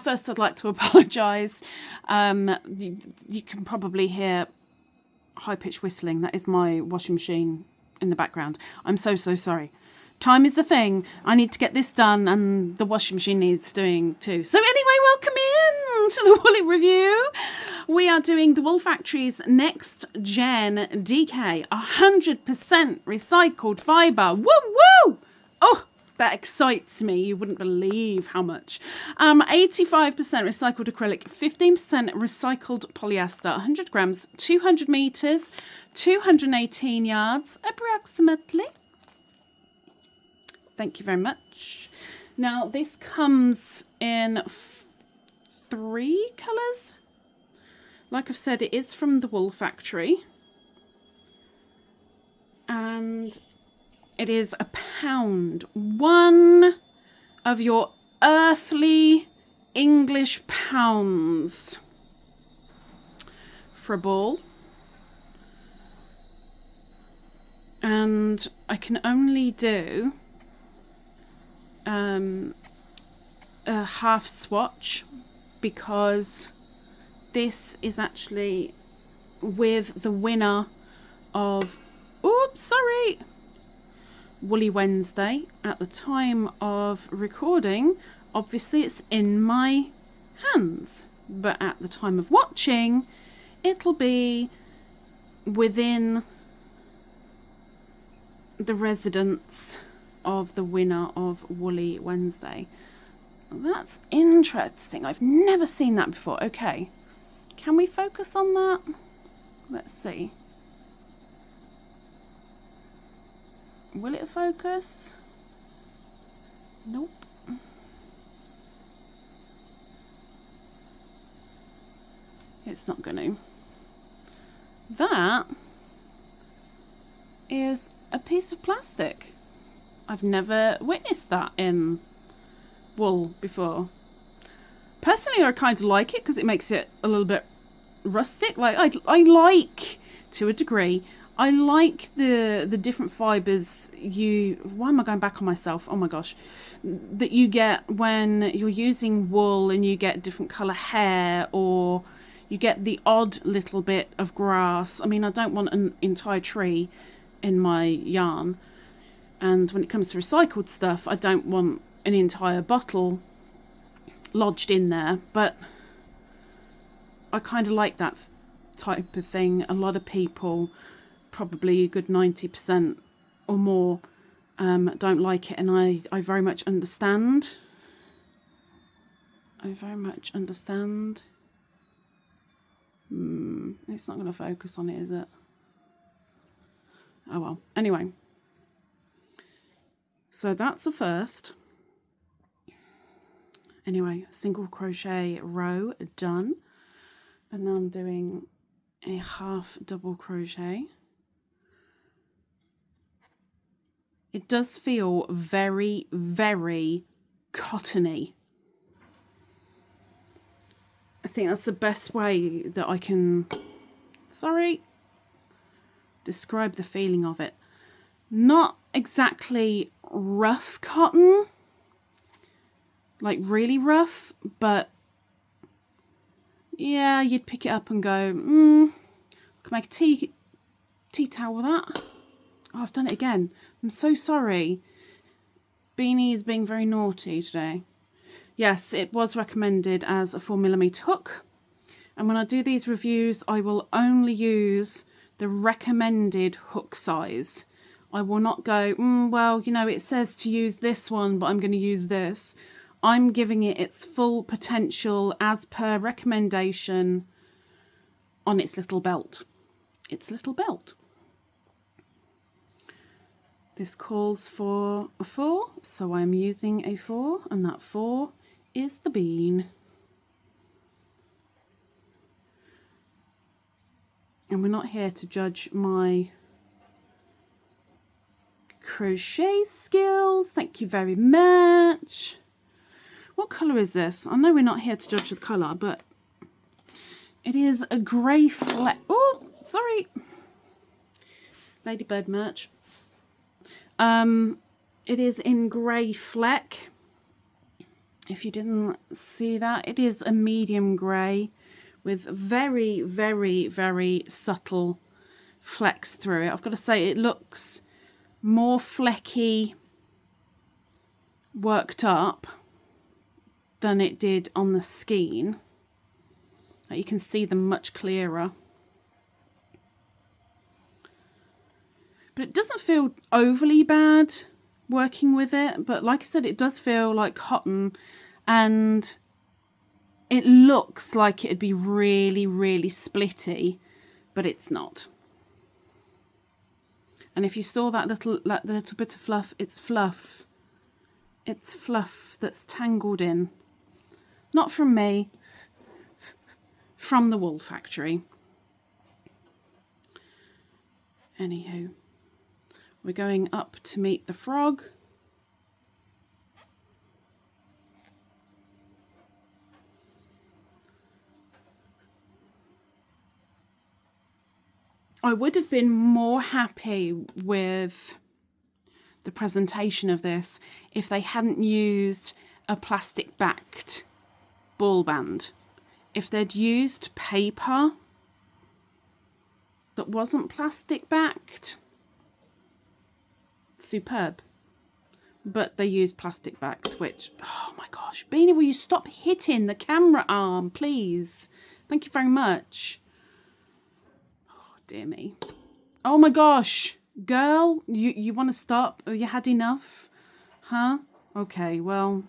First, I'd like to apologise. You can probably hear high-pitched whistling. That is my washing machine in the background. I'm so sorry. Time is a thing. I need to get this done, and the washing machine needs doing too. So anyway, welcome in to the Woolly Review. We are doing the Wool Factory's Next Gen DK 100% recycled fibre. Woo woo! Oh, that excites me. You wouldn't believe how much. 85% recycled acrylic, 15% recycled polyester, 100 grams, 200 metres, 218 yards approximately. Thank you very much. Now, this comes in 3 colours. Like I've said, it is from the Wool Factory. And it is £1. One of your earthly English pounds for a ball. And I can only do a half swatch because this is actually with the winner of Woolly Wednesday. At the time of recording, obviously it's in my hands, but at the time of watching it'll be within the residence of the winner of Woolly Wednesday. That's interesting. I've never seen that before. Okay, can we focus on that? Let's see. Will it focus? Nope. It's not going to. That is a piece of plastic. I've never witnessed that in wool before. Personally, I kind of like it because it makes it a little bit rustic. Like I like, to a degree, I like the different fibres why am I going back on myself? Oh my gosh. That you get when you're using wool and you get different colour hair, or you get the odd little bit of grass. I mean, I don't want an entire tree in my yarn. And when it comes to recycled stuff, I don't want an entire bottle lodged in there. But I kind of like that type of thing. A lot of people, probably a good 90% or more, don't like it. And I very much understand. It's not going to focus on it, is it? Oh well. Anyway. So that's the first. Anyway, single crochet row done. And now I'm doing a half double crochet. It does feel very, very cottony. I think that's the best way that I can, describe the feeling of it. Not exactly rough cotton, like really rough, but yeah, you'd pick it up and go, can make a tea towel with that. Oh, I've done it again. I'm so sorry. Beanie is being very naughty today. Yes, it was recommended as a 4mm hook. And when I do these reviews, I will only use the recommended hook size. I will not go, well, you know, it says to use this one, but I'm going to use this. I'm giving it its full potential as per recommendation on its little belt. This calls for a 4, so I'm using a 4, and that 4 is the bean. And we're not here to judge my crochet skills. Thank you very much. What colour is this? I know we're not here to judge the colour, but it is a grey fleck. Oh, sorry. LadybirD merch. It is in grey fleck. If you didn't see that, it is a medium grey with very, very, very subtle flecks through it. I've got to say, it looks more flecky, worked up than it did on the skein. You can see them much clearer. But it doesn't feel overly bad working with it, but like I said, it does feel like cotton, and it looks like it'd be really, really splitty, but it's not. And if you saw that little bit of fluff, it's fluff. It's fluff that's tangled in. Not from me, from the wool factory. Anywho, we're going up to meet the frog. I would have been more happy with the presentation of this if they hadn't used a plastic backed ball band. If they'd used paper that wasn't plastic backed, superb. But they used plastic backed, which, oh my gosh, Beanie, will you stop hitting the camera arm, please? Thank you very much. Oh, dear me. Oh my gosh, girl, you want to stop? Have you had enough? Huh? Okay, well,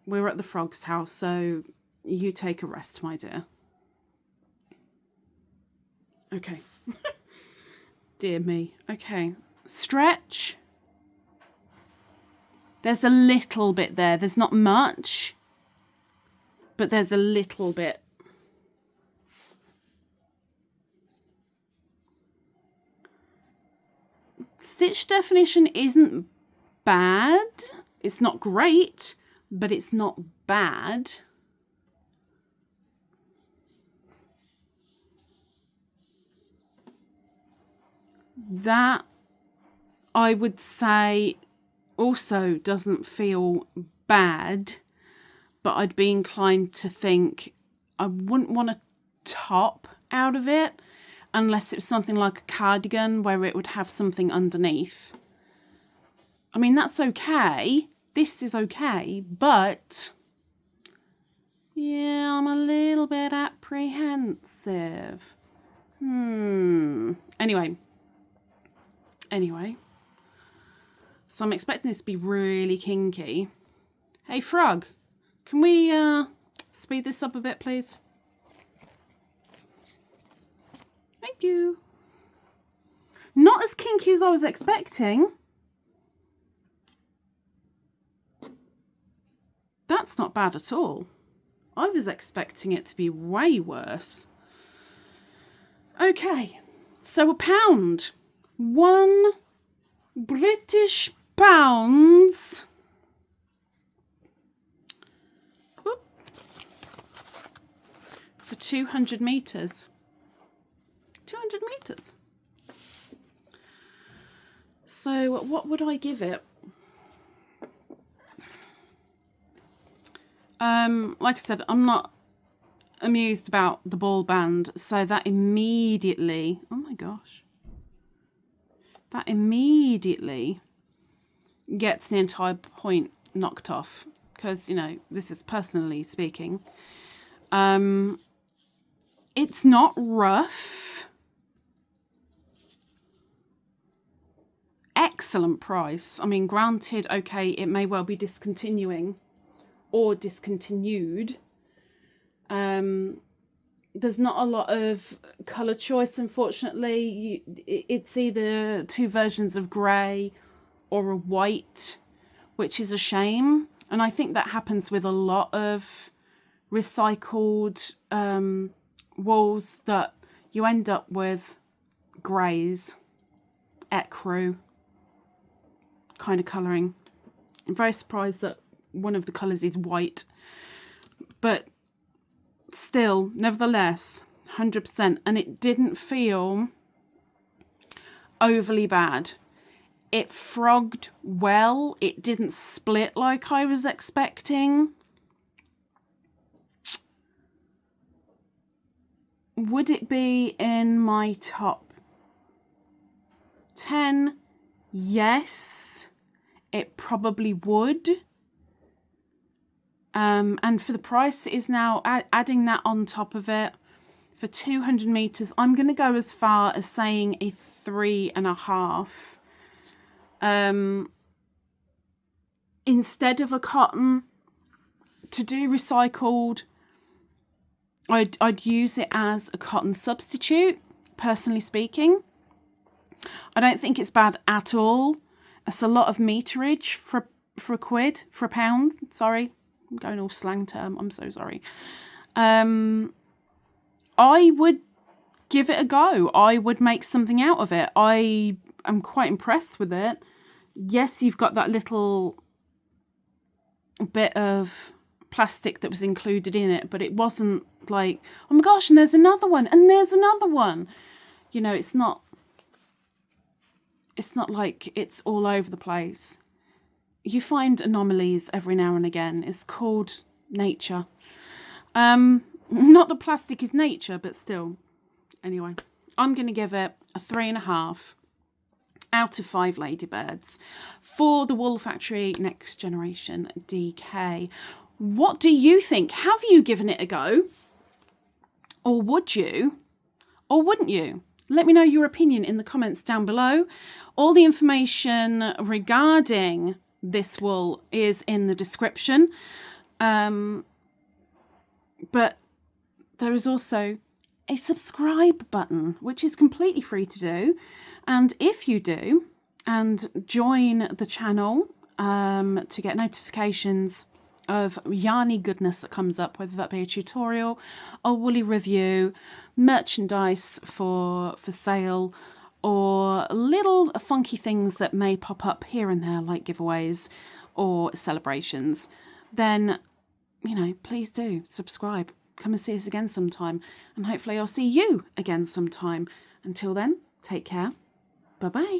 we're at the frog's house, so you take a rest, my dear. Okay. Dear me. Okay. Stretch. There's a little bit there. There's not much, but there's a little bit. Stitch definition isn't bad. It's not great, but it's not bad. That, I would say, also doesn't feel bad, but I'd be inclined to think I wouldn't want a top out of it unless it was something like a cardigan where it would have something underneath. I mean, that's okay. This is okay, but yeah, I'm a little bit apprehensive. Anyway. So I'm expecting this to be really kinky. Hey, frog, can we speed this up a bit, please? Thank you. Not as kinky as I was expecting. That's not bad at all. I was expecting it to be way worse. Okay, so £1. 1 British pounds. For 200 meters. 200 meters. So what would I give it? Like I said, I'm not amused about the ball band, so that immediately, oh my gosh, that immediately gets the entire point knocked off, because, you know, this is personally speaking. It's not rough. Excellent price. I mean, granted, okay, it may well be discontinuing or discontinued. There's not a lot of colour choice, unfortunately. It's either 2 versions of grey or a white, which is a shame. And I think that happens with a lot of recycled wools, that you end up with greys, ecru kind of colouring. I'm very surprised that one of the colours is white, but still, nevertheless, 100%. And it didn't feel overly bad. It frogged well. It didn't split like I was expecting. Would it be in my top 10? Yes, it probably would. And for the price it is now, adding that on top of it, for 200 meters, I'm going to go as far as saying a 3.5. Instead of a cotton, to do recycled, I'd use it as a cotton substitute, personally speaking. I don't think it's bad at all. It's a lot of meterage for a quid, for a pound. Sorry, I'm going all slang term. I'm so sorry. I would give it a go. I would make something out of it. I am quite impressed with it. Yes, you've got that little bit of plastic that was included in it, but it wasn't like, oh my gosh, and there's another one, and there's another one. You know, it's not like it's all over the place. You find anomalies every now and again. It's called nature. Not that plastic is nature, but still. Anyway, I'm going to give it a 3.5 out of 5 ladybirds for the Wool Factory Next Generation DK. What do you think? Have you given it a go? Or would you? Or wouldn't you? Let me know your opinion in the comments down below. All the information regarding this wool is in the description. But there is also a subscribe button, which is completely free to do. And if you do, and join the channel to get notifications of yarny goodness that comes up, whether that be a tutorial, a woolly review, merchandise for sale, or little funky things that may pop up here and there, like giveaways or celebrations, then, you know, please do subscribe. Come and see us again sometime, and hopefully I'll see you again sometime. Until then, take care. Bye-bye.